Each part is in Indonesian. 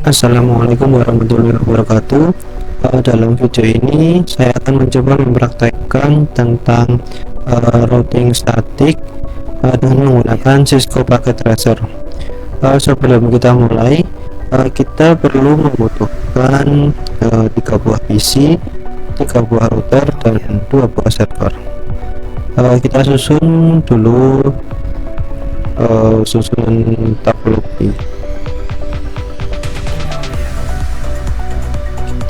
Assalamualaikum warahmatullahi wabarakatuh. Dalam video ini saya akan mencoba mempraktekkan tentang routing statik dengan menggunakan Cisco Packet Tracer. Sebelum kita mulai, kita perlu membutuhkan 3 buah PC, 3 buah router, dan 2 buah server. Kita susun dulu susunan topologi.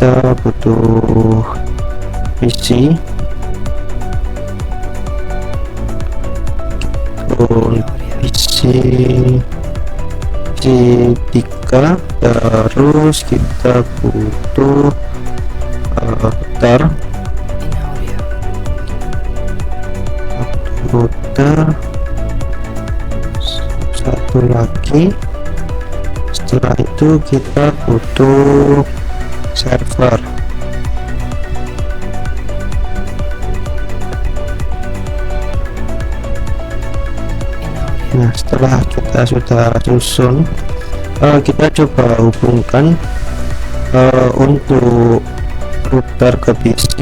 Kita butuh PC, PC 3, terus kita butuh router satu lagi. Setelah itu kita butuh server. Nah, setelah kita sudah susun, kita coba hubungkan untuk router ke PC.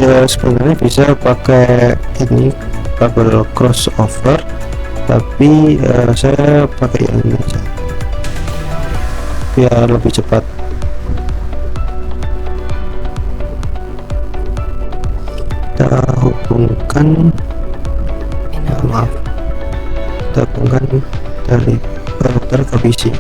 Ya, sebenarnya bisa pakai ini kabel crossover, tapi saya pakai yang ini aja biar lebih cepat. Kita hubungkan dari router ke PC.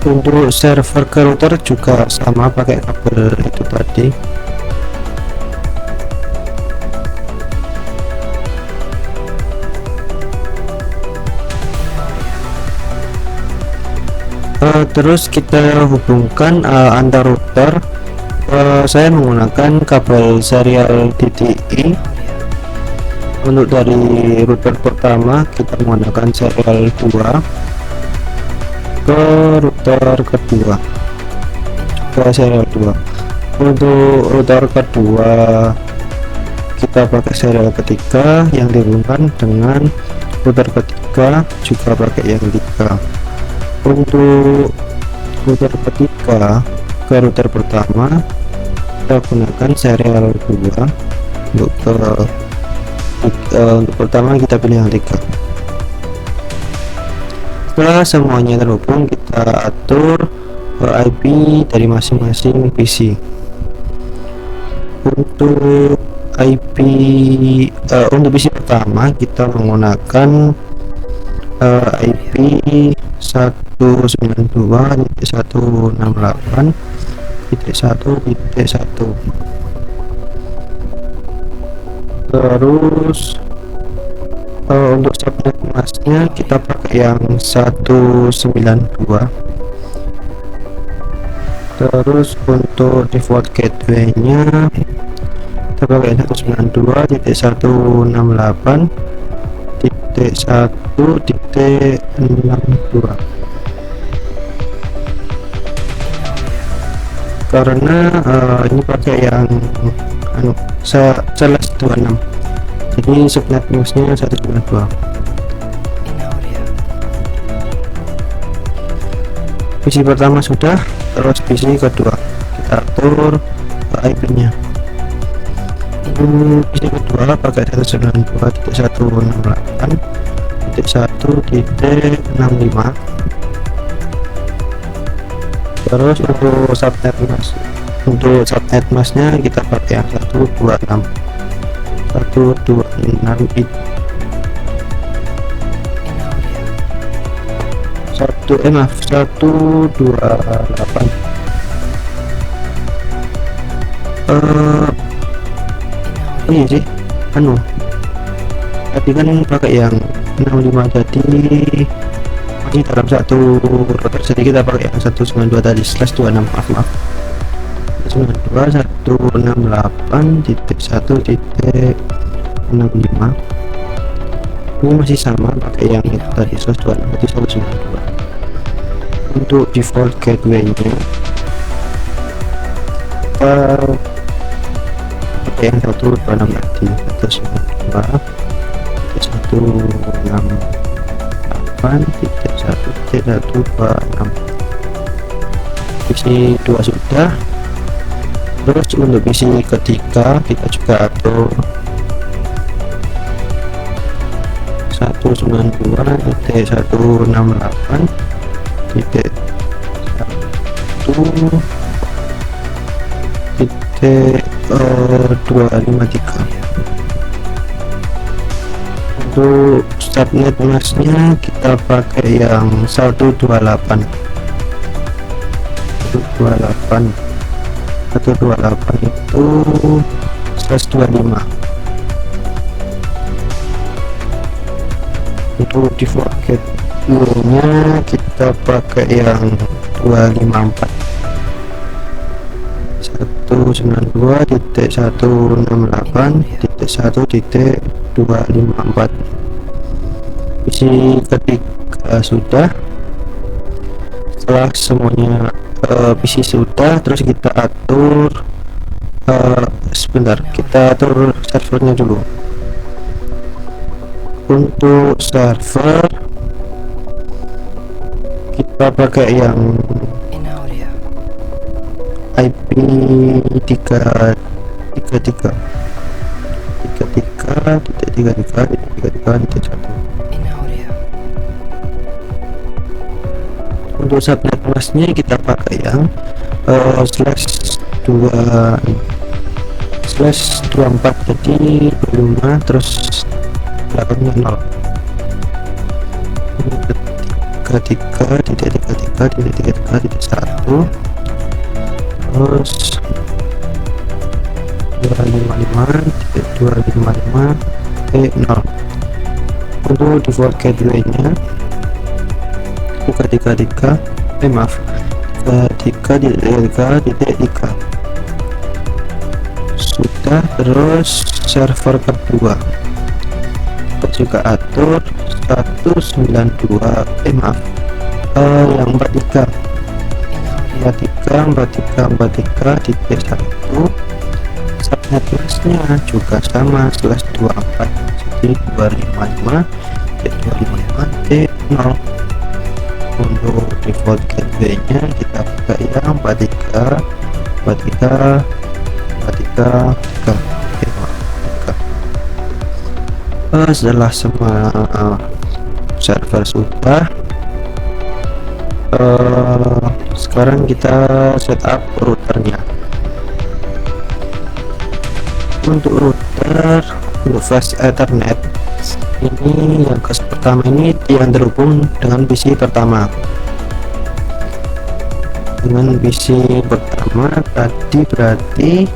Untuk server ke router juga sama, pakai kabel itu tadi. Terus kita hubungkan antar router. Saya menggunakan kabel serial DTI. Untuk dari router pertama kita menggunakan serial 2 ke router kedua, ke serial 2. Untuk router kedua kita pakai serial ketiga yang dihubungkan dengan router ketiga, juga pakai yang 3. Untuk router ketiga ke router pertama kita gunakan serial 2. Untuk pertama kita pilih yang 3. Setelah semuanya terhubung, kita atur IP dari masing-masing PC. Untuk IP untuk PC pertama kita menggunakan IP 192.168.1.1. Terus untuk subnet masknya kita pakai yang 192. Terus untuk default gateway nya kita pakai 192.1.1.62 karena ini pakai yang Celes 26, jadi subnet masknya 192. PC pertama sudah, terus PC kedua kita atur IP nya. PC kedua pakai 192.168.1.65. terus untuk subnet mask, untuk subnet masknya kita pakai yang 126 bit. 128. Ini sih tadi kan pakai yang 65, jadi masih dalam satu router, jadi kita pakai yang 192 tadi /26. maaf 192.168.1.65. ini masih sama pakai yang itu tadi 192. Untuk default gateway nya pakai yang 126 tadi, 192.168.1.65. 5.1.1.126. PC 2 sudah. Terus untuk PC ketiga kita juga atur 192.1.253. Untuk subnet masnya kita pakai yang 128 itu /25. Untuk default gateway-nya kita pakai yang 254 192.168.1.254. PC ketiga sudah. Setelah semuanya PC sudah, terus kita atur sebentar, kita atur servernya dulu. Untuk server kita pakai yang IP 33.33.33.1. Untuk subnet masnya kita pakai yang /24, jadi 25 terus belakangnya 0. 33.33.33.1 terus 255.255 Untuk default gateway-nya buka 33 sudah. Terus server kedua kita juga atur 192 yang 43.1 subnet masnya juga sama /24, jadi 255.255.0. Untuk default gateway-nya kita pakai yang 43. Setelah semua server sudah, sekarang kita setup routernya. Untuk router, untuk flash ethernet ini yang pertama ini yang terhubung dengan PC pertama. Dengan PC pertama tadi berarti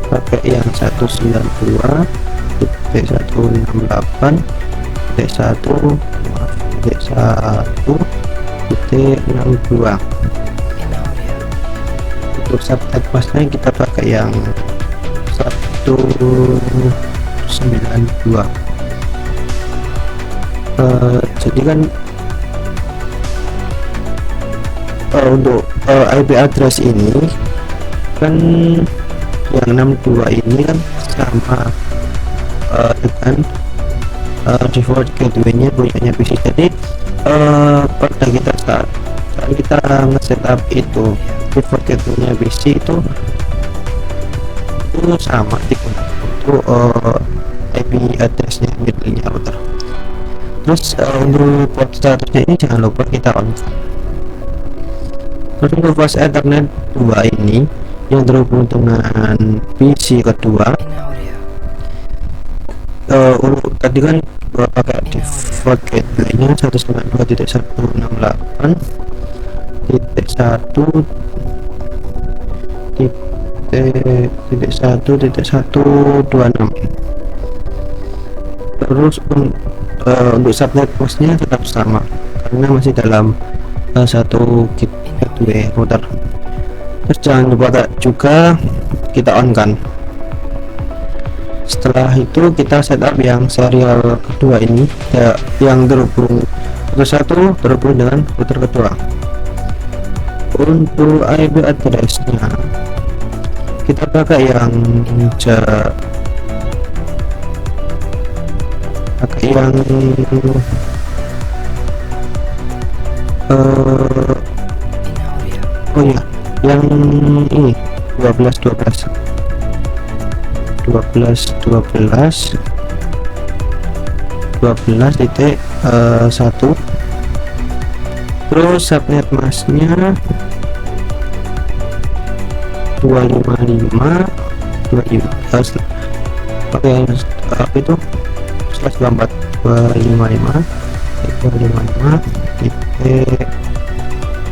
pakai yang 192.1.1.1.1.62. Untuk subnet masnya kita pakai yang 192. Jadi kan untuk IP address ini kan yang 62 ini kan sama dengan default gateway-nya punyanya PC. Jadi pada saat kita nge-setup itu default gateway-nya PC itu sama untuk IP address-nya middle-nya router. Terus untuk port statusnya ini jangan lupa kita on. Terus untuk flash ethernet 2 ini yang terhubung dengan PC kedua, tadi kan pakai default gateway-nya 192.168.1.1.126. Terus untuk subnet hostnya tetap sama karena masih dalam satu gateway router. Terus jangan lupa juga kita on kan. Setelah itu kita setup yang serial kedua ini ya, yang terhubung router satu terhubung dengan router kedua. Untuk IP address-nya kita pakai yang eh oh ya, yang ini 12 12 12 12 12 titik 1. Terus subnet masknya 255 25 oke, apa itu /24 255 titik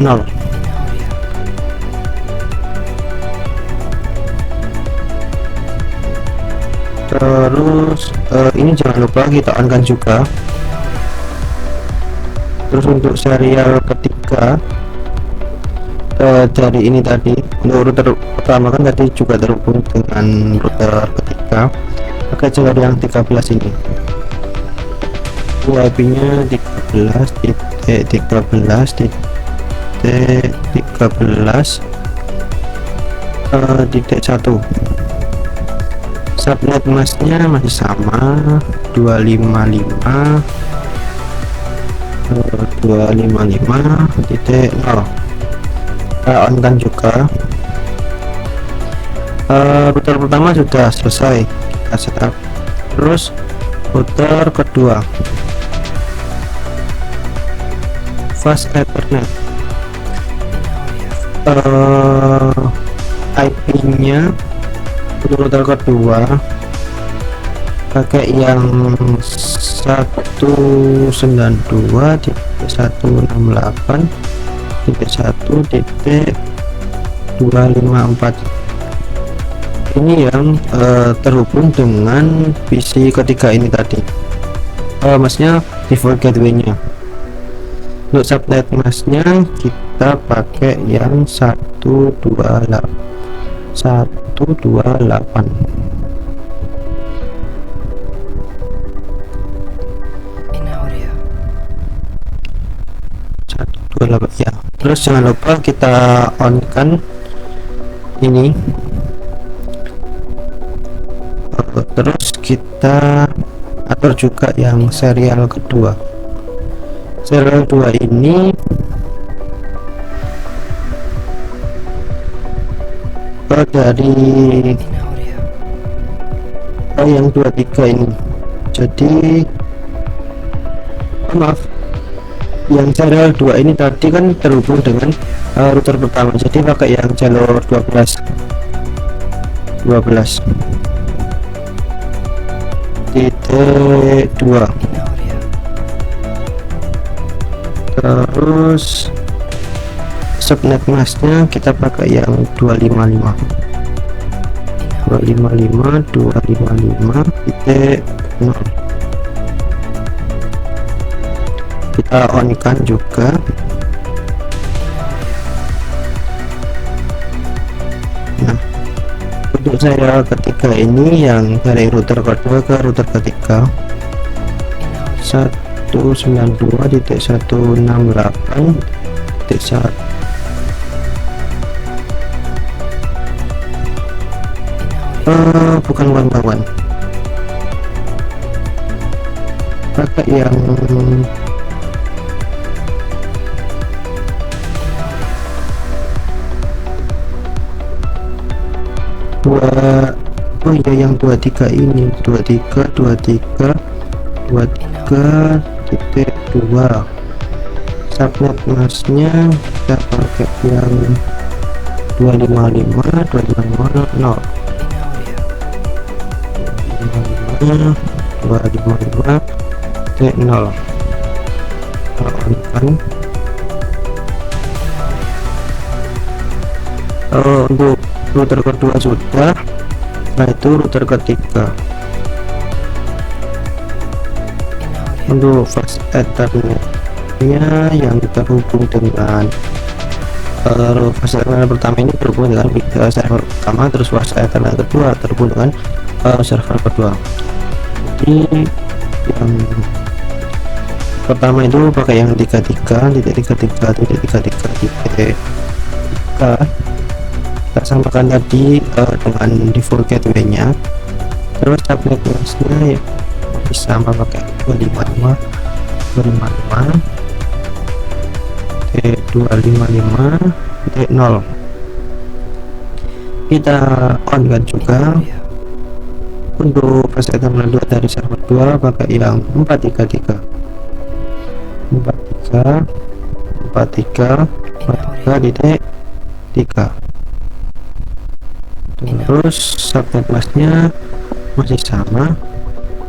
0. Terus ini jangan lupa kita on kan juga. Terus untuk serial ketiga dari ini tadi, untuk router pertama kan tadi juga terhubung dengan router ketiga, pakai jalan yang 13 ini. IP nya 13.13.13.1. Subnet masknya masih sama 255 titik 0. Kita on kan juga. Router pertama sudah selesai kita setup. Terus router kedua fast ethernet, IP nya untuk router kedua pakai yang 192.168.1.254. ini yang terhubung dengan PC ketiga ini tadi, maksudnya default gateway-nya. Untuk subnet masknya kita pakai yang 128 128 ya. Terus jangan lupa kita on kan ini. Terus kita atur juga yang serial kedua. Serial 2 ini dari yang 23 ini. Jadi maaf, yang serial 2 ini tadi kan terhubung dengan router pertama, jadi pakai yang jalur 12 titik 2. Terus subnet masknya kita pakai yang 255 titik 0. kita on kan juga. Nah, untuk serial ketiga ini yang dari router kedua ke router ketiga 192.168.1. Bukan kawan-kawan, pakai yang oh iya, yang 23 ini 23.2 subnet masknya kita pakai yang 255 0 kan. Untuk router kedua sudah, nah itu router ketiga. Untuk fast ethernetnya yang terhubung dengan fast ethernet pertama ini terhubung dengan server pertama, terus fast ethernet kedua terhubung dengan server kedua. Jadi yang pertama itu pakai yang 33.33.33.3. Kita samakan tadi dengan default gateway-nya. Terus subnet masknya ya bisa pakai 255 255.0. Kita on kan juga. Untuk proses terminal 2 dari server 2 pakai yang 433 titik 3. Terus subnet masknya masih sama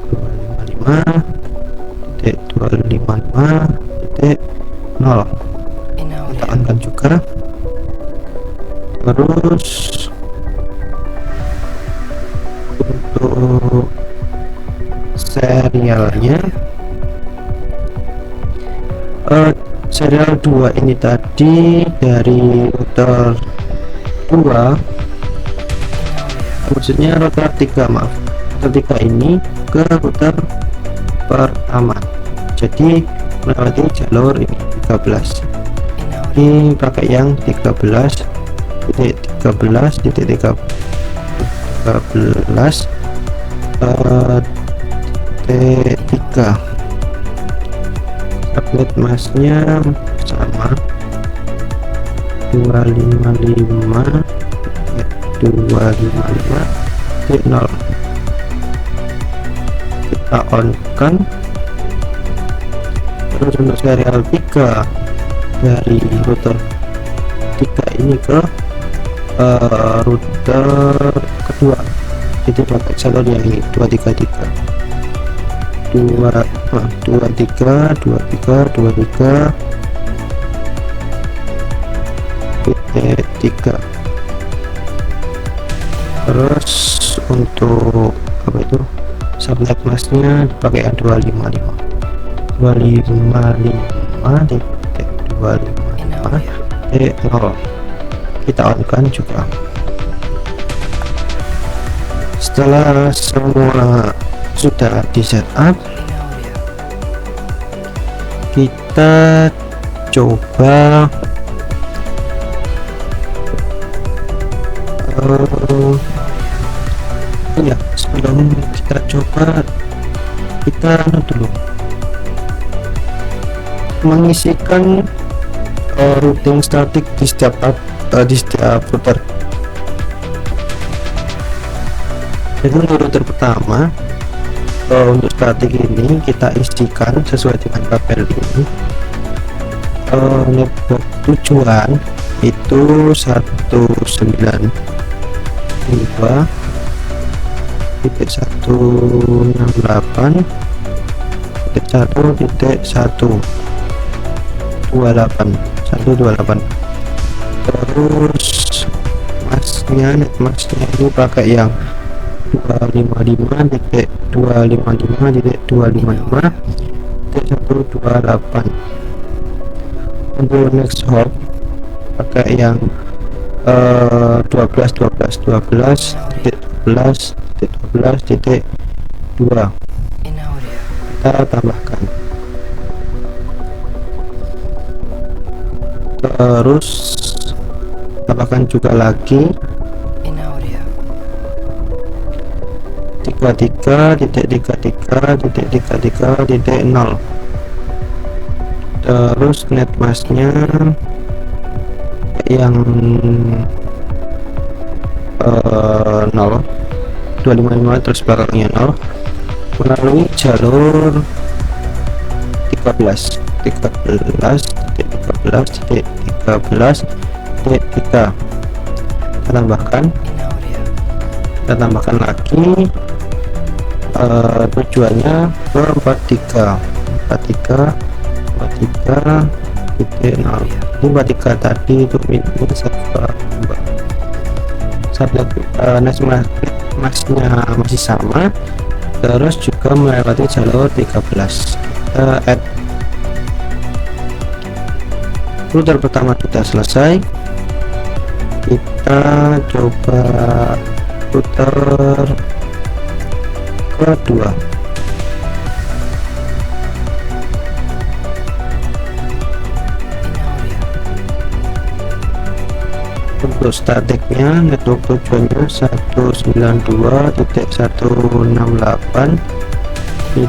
255.255.0. Kita on kan juga. Terus untuk serialnya serial 2 ini tadi dari router 2, maksudnya router 3, maaf, router 3 ini ke router pertama, jadi melewati jalur ini 13. Ini pakai yang 13.13.13 T3. Subnet masknya sama 255.0. Kita on kan. Terus untuk serial 3 dari router 3 ini ke router kedua, itu pakai jalur yang ini 233 3. Terus untuk apa itu subnet masknya dipakai yang 255.0. Kita on kan juga. Setelah semua sudah di setup, kita coba ya, sebelum kita coba, kita dulu mengisikan routing static di setiap router. Jadi untuk router pertama, untuk static ini kita isikan sesuai dengan tabel ini. Network tujuan itu 192.168. Terus net masknya ini pakai yang 255.255.255.128. Untuk next hop pakai yang 12.12.12.12.2. Kita tambahkan. Terus tambahkan juga lagi 33.33.33.0. Terus net masknya yang 0 255, terus belakangnya 0 melalui jalur 13.13.13.13.3. Kita tambahkan lagi tujuannya ke 43.0. Ini 43 tadi itu subnet masknya masih sama, terus juga melewati jalur 13. Add router pertama kita selesai, kita coba router kedua. Untuk statiknya network tujuannya 192.168 titik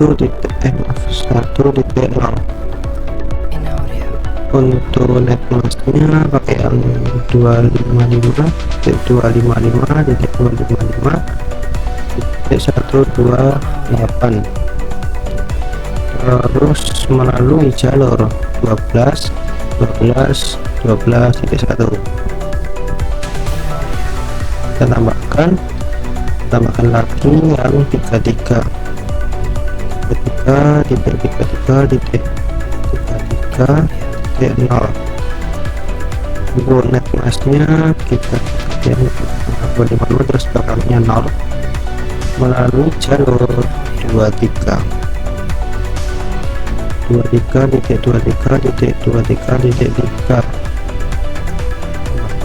1.0. Untuk netmasknya pakai yang 255.255.128. terus melalui jalur 12.12.12.1 kita tambahkan lagi yang 33 0. Untuk netmasknya kita yang 25 terus bakalnya 0 melalui jalur 23.23.23.3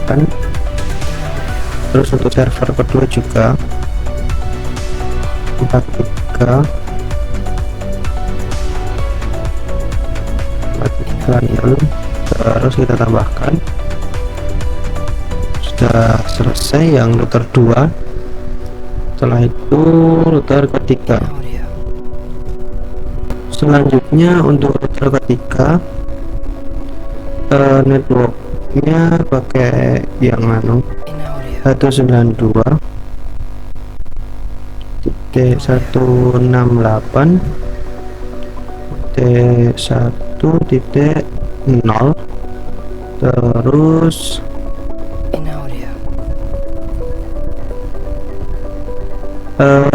tambahkan. Terus untuk server kedua juga 43 terus kita tambahkan. Sudah selesai yang router 2. Setelah itu router ketiga. Selanjutnya untuk router ketiga networknya pakai yang 192.168.1.0 terus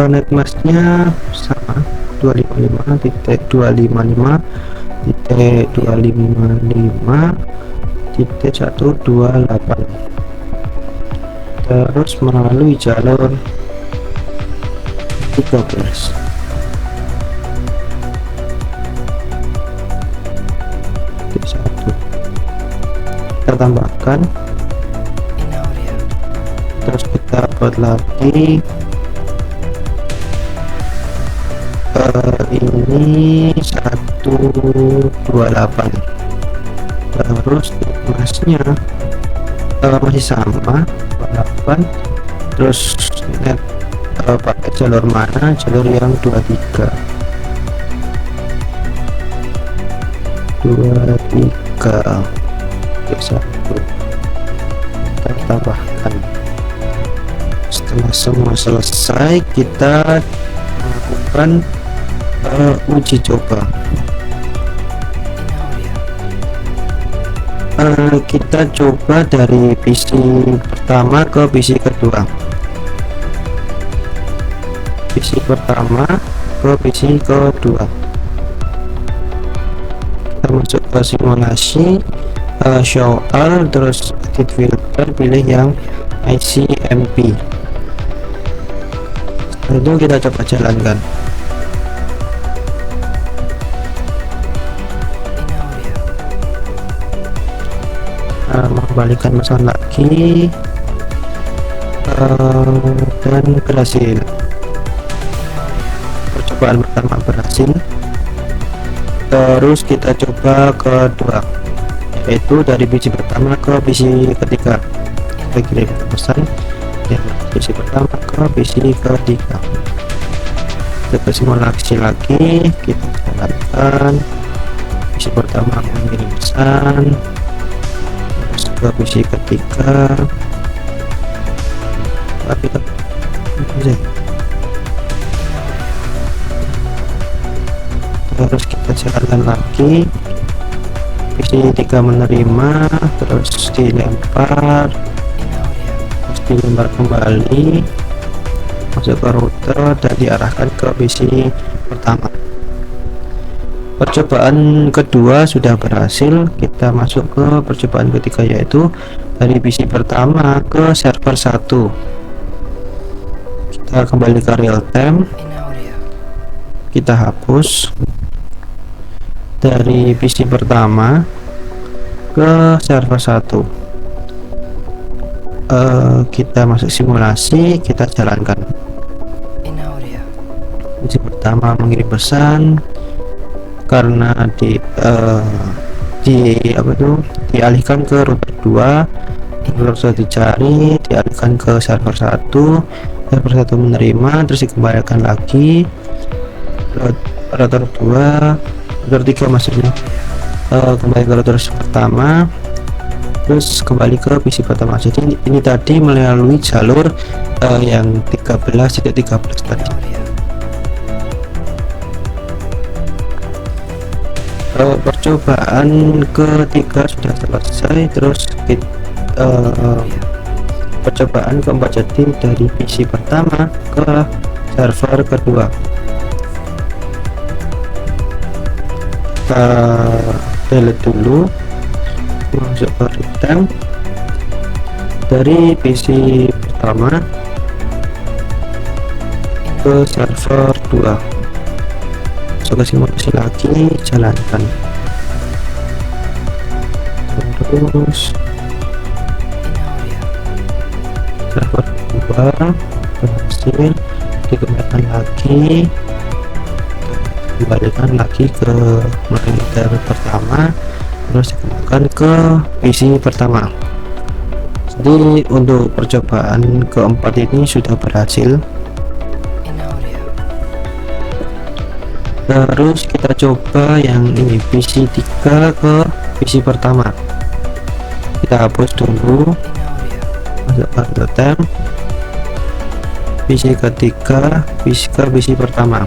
netmasknya sama 255.255.255.128 terus melalui jalur 13. Kita tambahkan, terus kita buat lagi ini 128. terus masnya masih sama 28. terus net pakai jalur mana, jalur yang 23 satu. Kita tambahkan. Setelah semua selesai kita melakukan uji coba. Kita coba dari PC pertama ke PC kedua, PC pertama ke PC kedua. Kita masuk ke simulasi, show all, terus edit filter, pilih yang ICMP. Setelah itu kita coba jalankan. Mengembalikan mesin lagi dan berhasil. Percobaan pertama berhasil. Terus kita coba kedua, yaitu dari PC pertama ke PC ketiga. Kita kirim pesan dari PC pertama ke PC ketiga. Kita simulasi lagi, kita jalankan. PC pertama mengirim pesan ke PC ketiga, terus kita jalankan lagi. PC 3 menerima, terus dilempar kembali masuk ke router dan diarahkan ke PC pertama. Percobaan kedua sudah berhasil. Kita masuk ke percobaan ketiga, yaitu dari PC pertama ke server 1. Kita kembali ke real time, kita hapus dari PC pertama ke server 1. Kita masuk simulasi, kita jalankan. PC pertama mengirim pesan karena dialihkan ke router 2, router sudah dicari, dialihkan ke server 1, server 1 menerima, terus dikembalikan lagi. router 2, router 3 maksudnya. Kembali ke router pertama, terus kembali ke PC pertama. Jadi ini tadi melalui jalur yang 13.13 tadi. Percobaan ketiga sudah selesai. Terus percobaan keempat, jadi dari PC pertama ke server kedua. Kita delete dulu, masuk ke return dari PC pertama ke server 2. Masuk ke simulasi lagi, jalankan terus server 2 berhasil, dikembalikan lagi ke monitor pertama, terus dikembalikan ke PC pertama. Jadi untuk percobaan keempat ini sudah berhasil. Terus kita coba yang ini, PC 3 ke PC pertama. Kita hapus dulu, masuk ke tab PC ketiga, PC pertama.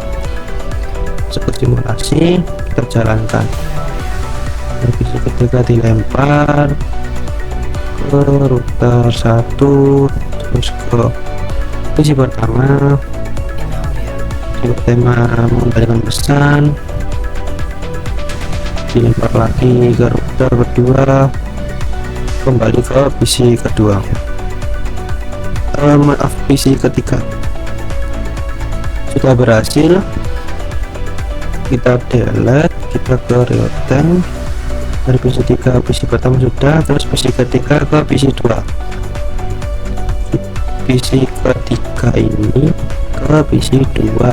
Masuk ke simulasi, kita jalankan. PC ketiga dilempar ke router 1, terus ke PC pertama. Tema mengembalikan pesan, dilempar lagi ke router kedua, kembali ke PC kedua, maaf, PC ketiga. Sudah berhasil, kita delete, kita ke real-time dari PC 3 PC pertama sudah, terus PC ketiga ke PC 2. PC ketiga ini ke PC 2.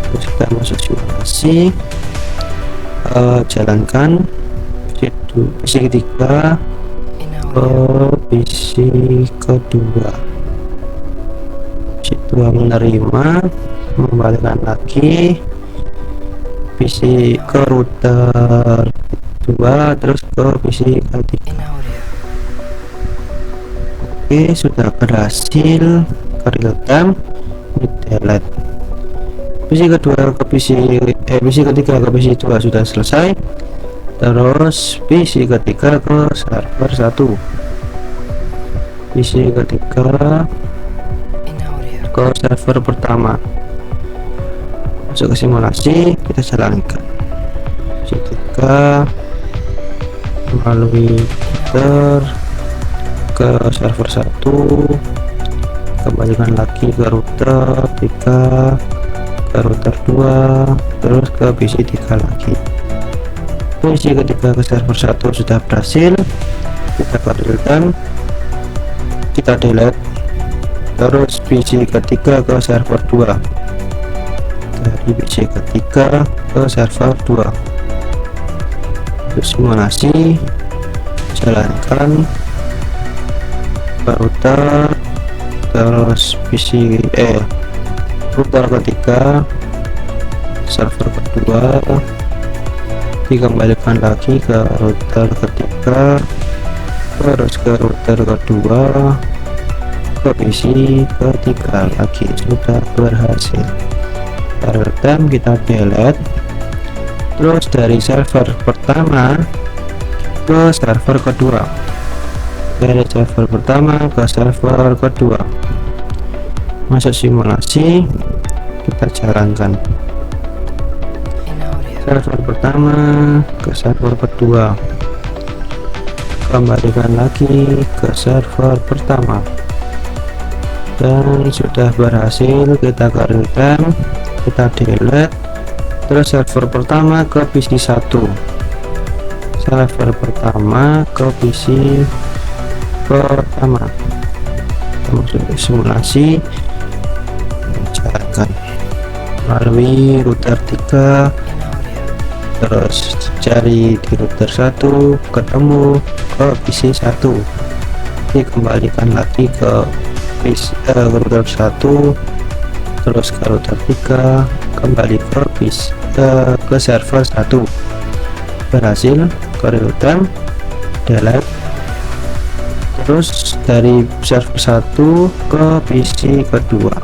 Terus kita masuk simulasi, jalankan PC ketiga ke PC kedua. PC 2 menerima, mengembalikan lagi PC ke router 2, terus ke PC ketiga. Oke, sudah berhasil ke real time, di delete. PC kedua ke PC ketiga ke PC 2 sudah selesai. Terus PC ketiga ke server 1, PC ketiga ke server pertama. Masuk ke simulasi, kita jalankan. PC 3 melalui router ke server 1, kembalikan lagi ke router 3, ke router 2, terus ke PC 3 lagi. PC ketiga ke server 1 sudah berhasil. Kita ke real time, kita delete, terus PC ketiga ke server 2, dari PC ketiga ke server 2. Untuk simulasi, jalankan ke router, terus PC router ketiga, server kedua, dikembalikan lagi ke router ketiga, terus ke router kedua, ke PC ketiga lagi. Sudah berhasil. Real-time kita delete, terus dari server pertama ke server kedua, dari server pertama ke server kedua. Masuk simulasi, kita jalankan server pertama ke server kedua, kembalikan lagi ke server pertama, dan sudah berhasil. Kita ke real time, kita delete, terus server pertama ke PC 1, server pertama ke PC pertama. Masuk simulasi, jalankan melalui router 3, terus cari di router 1, ketemu ke PC 1, dikembalikan lagi ke PC router 1, terus ke router 3, kembali ke server 1. Berhasil, ke real time, delete. Terus dari server 1 ke PC kedua,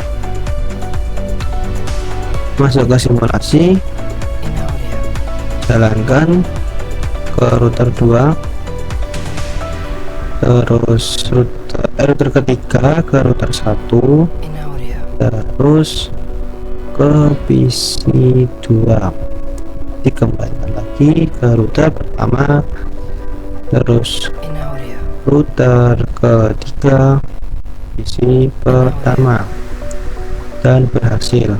masuk ke simulasi, jalankan ke router 2, terus router ketiga ke router 1, terus ke PC 2, dikembalikan lagi ke router pertama, terus router ketiga PC pertama, dan berhasil.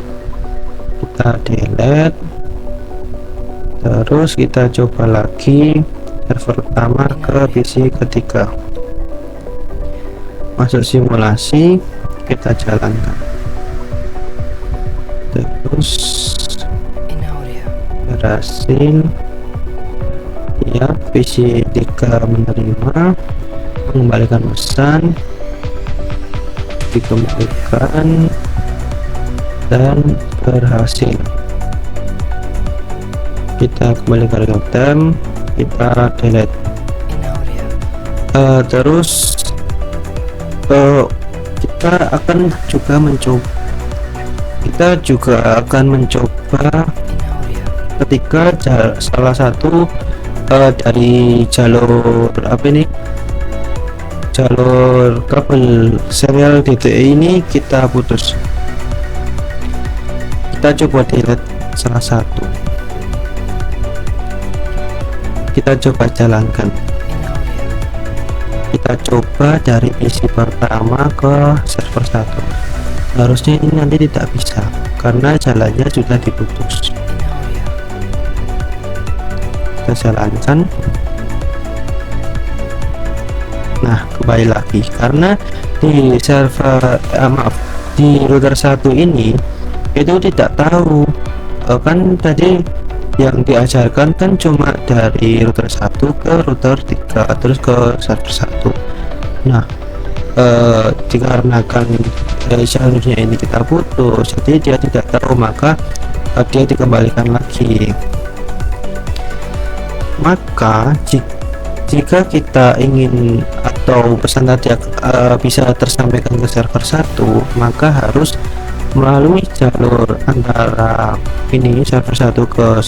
Kita delete, terus kita coba lagi server pertama ke PC ketiga, masuk simulasi, kita jalankan, terus berhasil ya. PC 3 menerima, mengembalikan pesan, dikembalikan, dan berhasil. Kita kembali ke real time, kita delete. Terus kita juga akan mencoba ketika salah satu dari jalur jalur kabel serial DTE ini kita putus. Kita coba delete salah satu, kita coba jalankan, kita coba dari PC pertama ke server 1. Harusnya ini nanti tidak bisa karena jalannya sudah diputus. Kita jalankan. Nah, kembali lagi karena di server di router 1 ini itu tidak tahu kan tadi yang diajarkan kan cuma dari router 1 ke router 3 terus ke server 1. Nah, dikarenakan jalurnya ini kita putus, jadi dia tidak tahu, maka dia dikembalikan lagi. Maka jika kita ingin atau pesan tadi bisa tersampaikan ke server 1, maka harus melalui jalur antara ini server 1 ke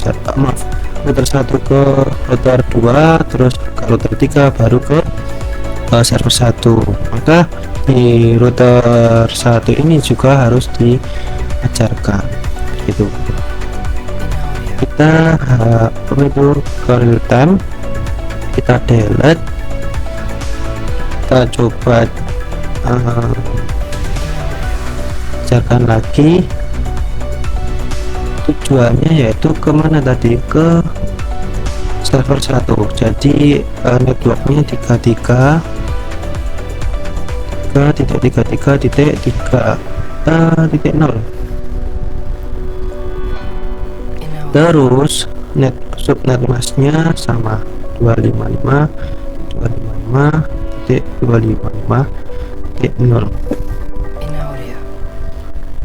router 1 ke router 2, terus ke router 3, baru ke server 1. Maka di router 1 ini juga harus diajarkan gitu. Kita perlu ke real time, kita delete, kita coba ajarkan lagi. Tujuannya yaitu kemana tadi, ke server 1. Jadi networknya 33.3.3.0. Terus subnet masknya sama 255.255.255.0.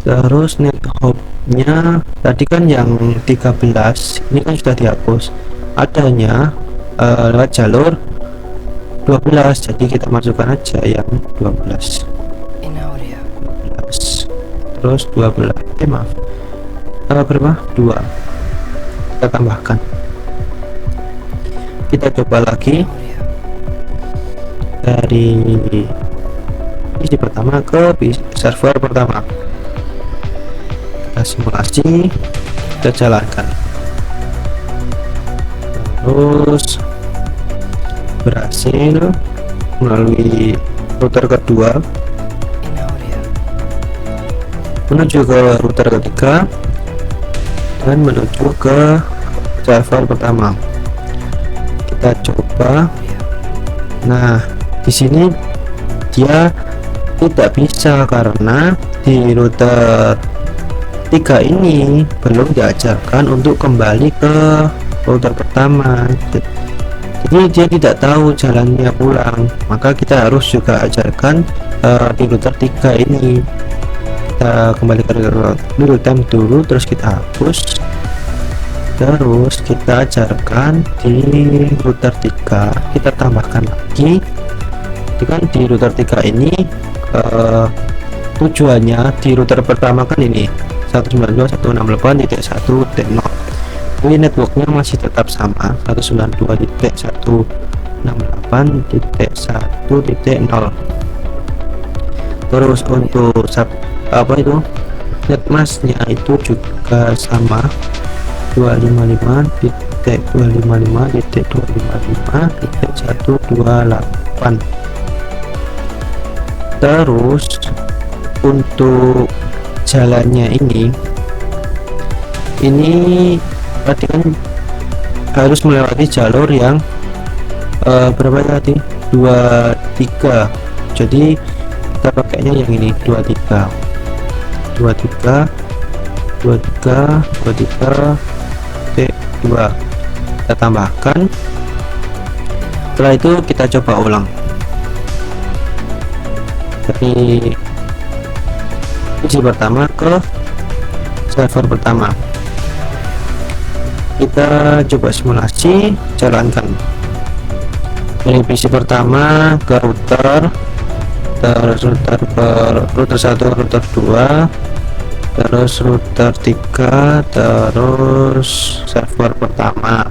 Terus net hopnya tadi kan yang 13 ini kan sudah dihapus, adanya lewat jalur 12, jadi kita masukkan aja yang 12. Terus 12 berapa? 2. Kita tambahkan, kita coba lagi dari PC pertama ke server pertama, kita simulasi, kita jalankan, terus berhasil melalui router kedua menuju ke router ketiga dan menuju ke server pertama. Kita coba. Nah, di sini dia tidak bisa karena di router 3 ini belum diajarkan untuk kembali ke router pertama, jadi dia tidak tahu jalannya pulang. Maka kita harus juga ajarkan di router 3 ini kita kembalikan ke real time dulu, terus kita hapus, terus kita ajarkan di router 3, kita tambahkan lagi. Jadi kan di router 3 ini tujuannya di router pertama kan ini 192.168.1.0, ini networknya masih tetap sama 192.168.1.0. terus untuk netmasknya itu juga sama 255.255.255.128. terus untuk jalannya ini tadi kan harus melewati jalur yang berapa tadi, 23, jadi kita pakainya yang ini 23 kita tambahkan. Setelah itu kita coba ulang dari PC pertama ke server pertama, kita coba simulasi, jalankan dari PC pertama ke router, terus router ke router 1, router 2, terus router 3, terus server pertama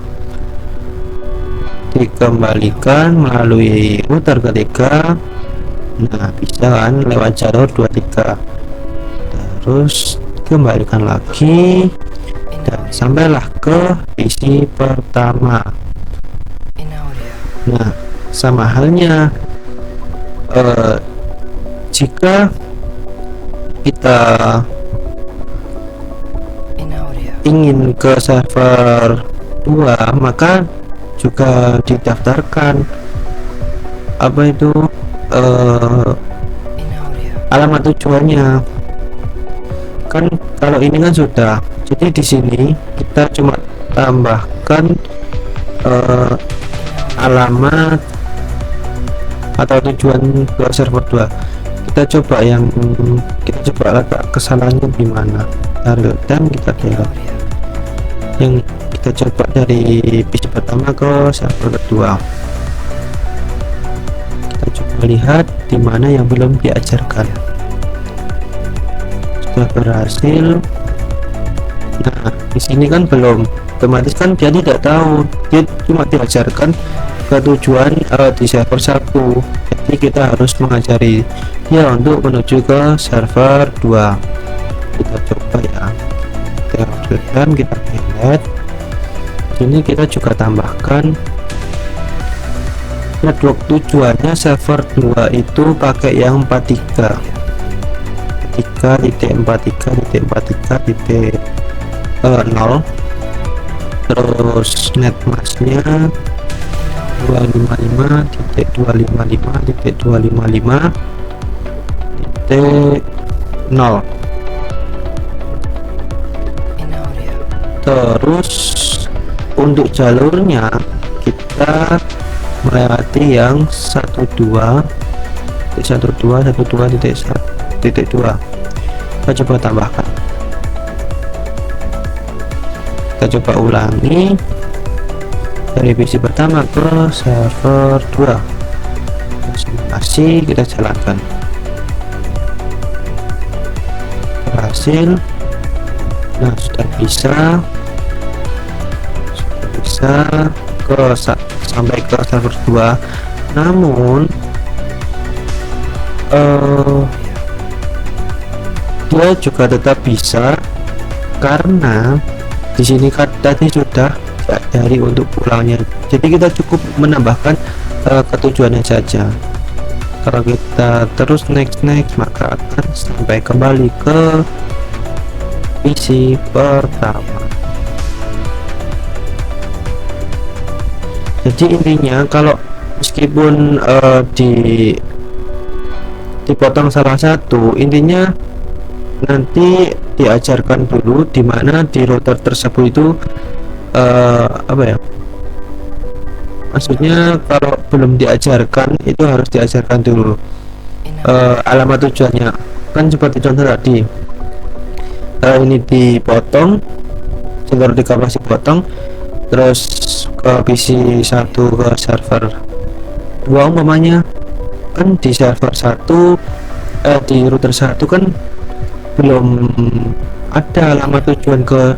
dikembalikan melalui router ketiga. Nah, bisa kan lewat jalur 23, terus kembalikan lagi dan sampailah ke PC pertama. Nah, sama halnya jika kita ingin ke server 2, maka juga didaftarkan alamat tujuannya kan. Kalau ini kan sudah, jadi di sini kita cuma tambahkan alamat atau tujuan ke server 2. Kita coba letak kesalahannya di mana. Real time kita lihat yang kita coba dari PC pertama ke server kedua. Kita coba lihat di mana yang belum diajarkan. Sudah berhasil. Nah, di sini kan belum, otomatis kan dia tidak tahu, dia cuma diajarkan ke tujuan di server 1. Jadi kita harus mengajari dia untuk menuju ke server 2. Kita coba ya, kita updatekan, kita lihat sini. Kita juga tambahkan network tujuannya server 2 itu pakai yang 43.43.43.0, terus netmasknya 255.255.255.0. terus untuk jalurnya kita melewati yang 12.12.1.2. kita coba tambahkan, kita coba ulangi dari PC pertama ke server 2. Simulasi kita jalankan, berhasil. Nah, sudah bisa sampai ke server 2. Namun dia juga tetap bisa karena di sini kan tadi sudah dari untuk pulangnya, jadi kita cukup menambahkan ketujuannya saja. Kalau kita terus next maka akan sampai kembali ke PC pertama. Jadi intinya kalau meskipun dipotong salah satu, intinya nanti diajarkan dulu di mana di router tersebut itu maksudnya kalau belum diajarkan itu harus diajarkan dulu. alamat tujuannya. Kan seperti contoh tadi, ini dipotong, jalur dikompres dipotong, terus ke PC 1 ke server 2 umpamanya. Kan di server 1 di router 1 kan belum ada alamat tujuan ke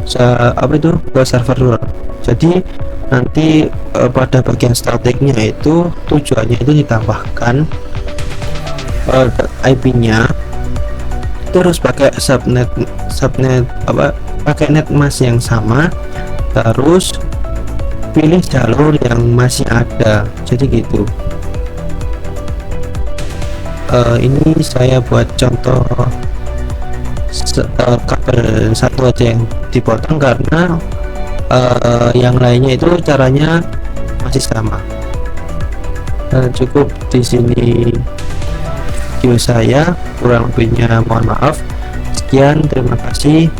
ke server 2. Jadi nanti pada bagian statiknya itu tujuannya itu ditambahkan IP-nya, terus pakai subnet pakai net mask yang sama, terus pilih jalur yang masih ada. Jadi gitu. Ini saya buat contoh kabel satu aja yang dipotong, karena yang lainnya itu caranya masih sama. Cukup di sini video saya, kurang lebihnya mohon maaf. Sekian, terima kasih.